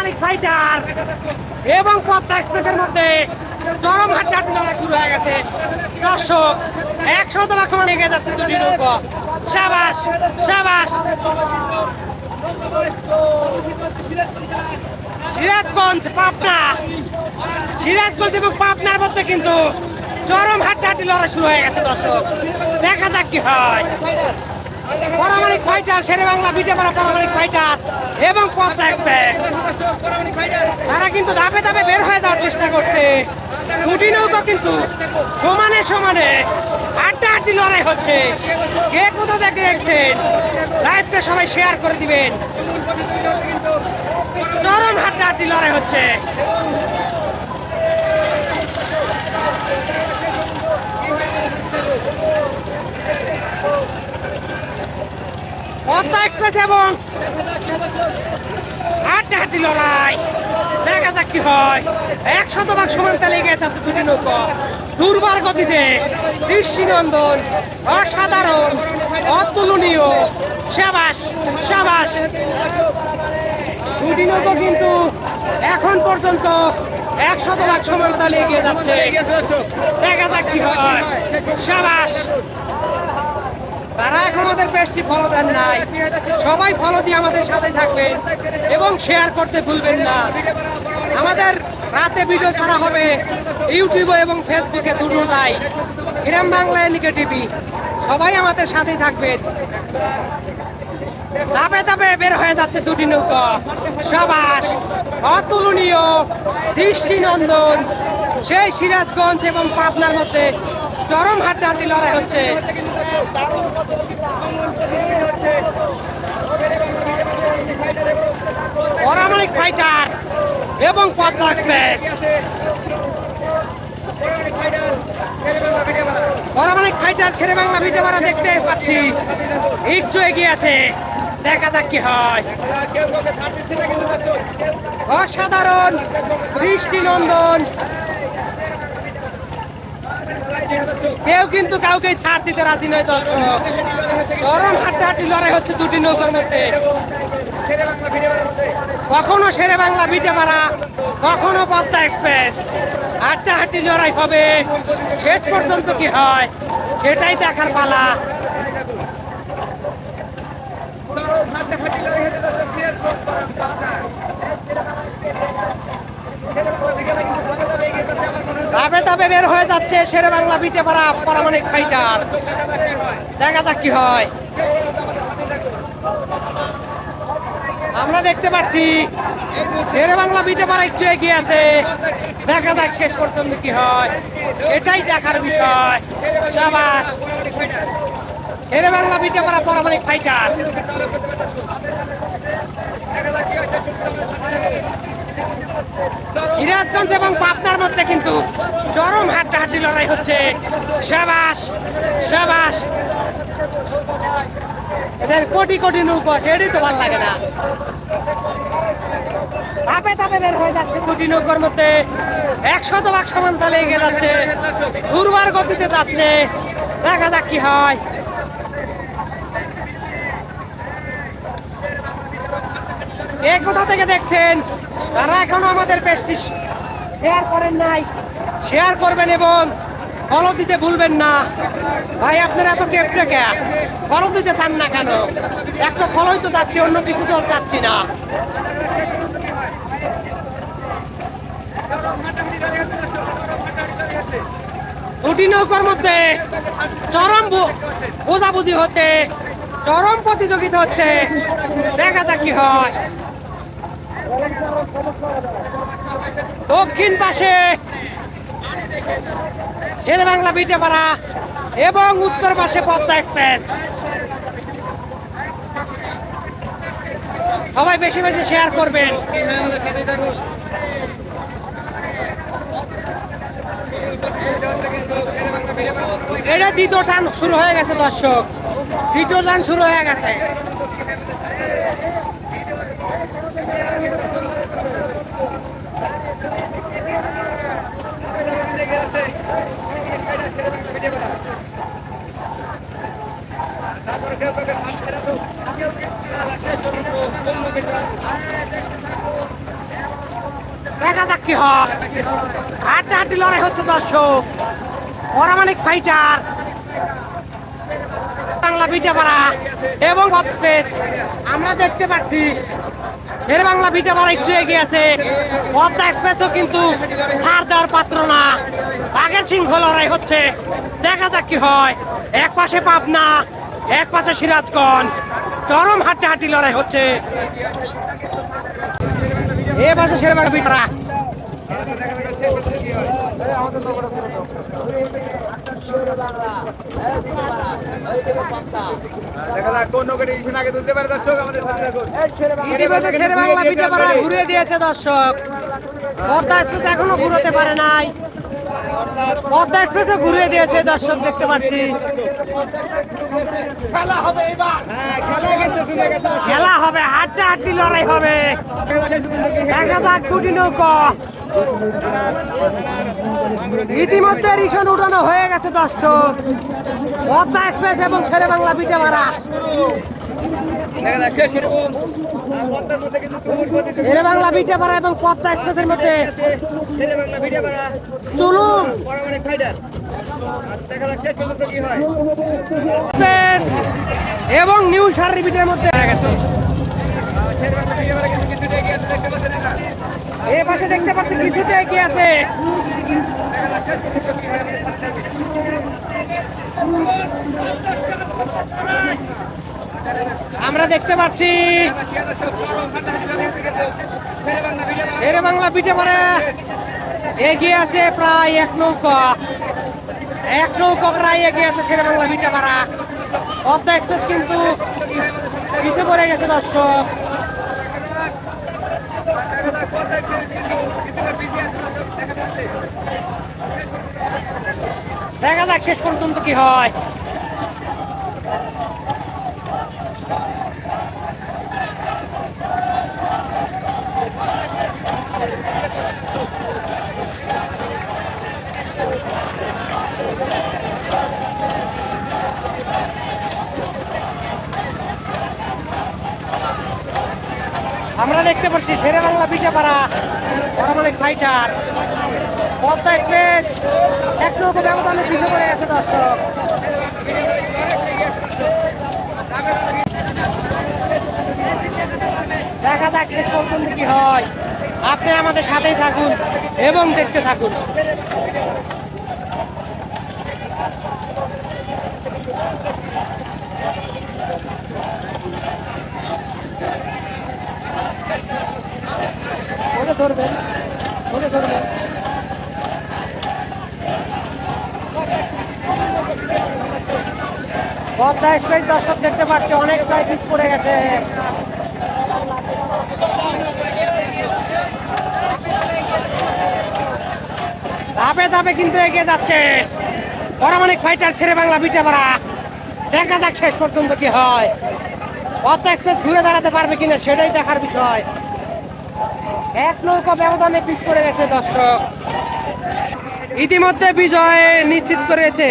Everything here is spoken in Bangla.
পরামানিক ফাইটার এবং পদ্মা এক্সপ্রেসের মধ্যে চরম হাড্ডাহাড্ডি লড়াই শুরু হয়ে গেছে। দর্শক 100 সমান এগিয়ে যাচ্ছে দুটি নৌকা। সাবাস সাবাস। সিরাজগঞ্জ পাবনা, সিরাজগঞ্জ এবং পাবনার মধ্যে কিন্তু চরম হাড্ডাহাড্ডি লড়াই শুরু হয়ে গেছে। দর্শক দেখা যাক কি হয়। পরামানিক ফাইটার, শেরে বাংলা বিটেপাড়া পরামানিক ফাইটার এবং পদ্মা এক্সপ্রেস তারা কিন্তু ধাপে ধাপে বের হয়ে যাওয়ার চেষ্টা করছে। দুটি নৌকা কিন্তু সমানে সমানে হাড্ডাহাড্ডি লড়াই হচ্ছে। কে কোথা থেকে দেখছেন লাইভটা সবাই শেয়ার করে দিবেন। চরম হাড্ডাহাড্ডি লড়াই হচ্ছে। পদ্মা এক্সপ্রেস এবং হাড্ডাহাড্ডি লড়াই দেখা যাক কি হয়। 100 সমান তালে গেছে দুটি নৌকা দুর্বার গতিতে। দৃষ্টিনন্দন, অসাধারণ, অতুলনীয়। সাবাস সাবাস। দুটি নৌকা কিন্তু এখন পর্যন্ত 100 সমান তালে এগিয়ে যাচ্ছে। দেখা যাক কি হয়। সাবাস। তারা এখন আমাদের বেশি ফলো দেন নাই। সবাই ফলো দিয়ে আমাদের সাথে থাকবেন এবং শেয়ার করতে ভুলবেন না। আমাদের রাতে ভিডিও ছাড়া হবে ইউটিউবে এবং ফেসবুকে দুটোটাই, গ্রাম বাংলা এনিকে টিভি। সবাই আমাদের সাথেই থাকবেন। ধাপে ধাপে বের হয়ে যাচ্ছে দুটি নৌকা। সাবাস, অতুলনীয়, দৃষ্টিনন্দন। সেই সিরাজগঞ্জ এবং পাবনার মধ্যে চরম হাড্ডাহাড্ডি লড়াই হচ্ছে। পরামানিক ফাইটার এবং পদ্মা এক্সপ্রেস। পরামানিক ফাইটার শেরে বাংলা বিটেপাড়া দেখতে পাচ্ছি একটু এগিয়ে আছে। দেখা যাক কি হয়। অসাধারণ, দৃষ্টিনন্দন। কেউ কিন্তু কাউকে ছাড় দিতে রাজি নয়। দর্শক চরম হাড্ডাহাড্ডি লড়াই হচ্ছে দুটি নৌকার মধ্যে। কখনো শেরে বাংলা বিটেপাড়া, কখনো পদ্মা এক্সপ্রেস। হাড্ডাহাড্ডি লড়াই হবে। শেষ পর্যন্ত কি হয় সেটাই দেখার পালা। ধাপে ধাপে বের হয়ে যাচ্ছে শেরে বাংলা বিটেপাড়া পরামানিক ফাইটার। দেখা যাক কি হয়। আমরা দেখতে পাচ্ছি শেরে বাংলা বিটেপাড়া একটু এগিয়ে আছে। দেখা যাক শেষ পর্যন্ত কি হয়, এটাই দেখার বিষয়। সাবাস। শেরে বাংলা বিটেপাড়া পরামানিক ফাইটার। সিরাজগঞ্জ এবং পাবনার মধ্যে কিন্তু চরম হাড্ডাহাড্ডি লড়াই হচ্ছে। সাবাস সাবাস। এদের কোটি কোটি নৌকা, সেটাই তো ভালো লাগে না। ধাপে ধাপে বের হয়ে যাচ্ছে দুটি নৌকার মধ্যে। 100 সমান তালে এগিয়ে যাচ্ছে, দুর্বার গতিতে যাচ্ছে। দেখা যাক কি হয়। কে কোথা থেকে দেখছেন তারা এখনো আমাদের পেজটি শেয়ার করেন নাই, শেয়ার করবেন এবং ফলো দিতে ভুলবেন না। ভাই আপনারা এত কেপটে কে ফলো দিতে চান না কেন? একটা ফলোই তো যাচ্ছে, অন্য কিছু তো যাচ্ছি না। দুটি নৌকার মধ্যে চরম বোঝাবুঝি হচ্ছে, চরম প্রতিযোগিতা হচ্ছে। দেখা যাক কি হয়। দক্ষিণ পাশে শেরে বাংলা বিটেপাড়া এবং উত্তর পাশে পদ্মা এক্সপ্রেস। সবাই বেশি বেশি শেয়ার করবেন। এটা দ্বিতীয় টান শুরু হয়ে গেছে। দর্শক দ্বিতীয় টান শুরু হয়ে গেছে। দেখা যাক কি হয়। হাড্ডাহাড্ডি লড়াই হচ্ছে দর্শক, পরামানিক ফাইটার বাংলা ভিটাপাড়া এবং আমরা দেখতে পাচ্ছি শের বাংলা ভিটাপাড়া একটু এগিয়ে আছে। পদ্মা এক্সপ্রেসও কিন্তু ছাড় দেওয়ার পাত্র না, বাঘের সিংহ লড়াই হচ্ছে, দেখা যাক কি হয়। এক পাশে পাবনা, এক পাশে সিরাজগঞ্জ, চরম হাড্ডাহাড্ডি লড়াই হচ্ছে। এ পাশে শের বাংলা ভিটাপাড়া, ঘুরে দিয়েছে দর্শক। পদ্মা এক্সপ্রেস এখনো ঘুরোতে পারে নাই, পদ্মা এক্সপ্রেসও ঘুরে দিয়েছে দর্শক, দেখতে পাচ্ছি। খেলা হবে, হাড্ডাহাড্ডি লড়াই হবে, দেখা যাক দুটি নৌকা। ইতিমধ্যে রিশন উঠানো হয়ে গেছে দর্শক, পদ্মা এক্সপ্রেস এবং শেরে বাংলা ভিটাপাড়া। শেরে বাংলা ভিটাপাড়া এবং পদ্মা এক্সপ্রেসের মধ্যে চলুন এবং নিউ সার্ভিসের মধ্যে এই পাশে দেখতে পাচ্ছি কিছুটা এগিয়ে আছে। আমরা দেখতে পাচ্ছি শেরে বাংলা ভিটাপাড়া এগিয়ে আছে প্রায় এক নৌকা প্রায় এগিয়ে আছে শেরে বাংলা ভিটাপাড়া। পদ্মা এক্সপ্রেস কিন্তু পিছিয়ে পড়ে গেছে দর্শক। দেখা যাক শেষ পর্যন্ত কি হয়। আমরা দেখতে পাচ্ছি শেরে বাংলা ভিটাপাড়া পরামানিক ফাইটার, পদ্মা এক্সপ্রেস এক নৌকো ব্যবধানে পিছিয়ে পড়ে গেছে দর্শক। দেখা যাক শেষ পর্যন্ত কি হয়। আপনারা আমাদের সাথেই থাকুন এবং দেখতে থাকুন। ধরবেন পদ্মা এক্সপ্রেস দর্শক দেখতে পাচ্ছি অনেকটাই পিছ পড়ে গেছে। ধাপে ধাপে কিন্তু এগিয়ে যাচ্ছে পরামানিক ফাইটার শেরে বাংলা ভিটাপাড়া। দেখা যাক শেষ পর্যন্ত কি হয়। পদ্মা এক্সপ্রেস ঘুরে দাঁড়াতে পারবে কিনা সেটাই দেখার বিষয়। এক নৌকা ব্যবধানে পিছ পড়ে গেছে দর্শক। ইতিমধ্যে বিজয় নিশ্চিত করেছে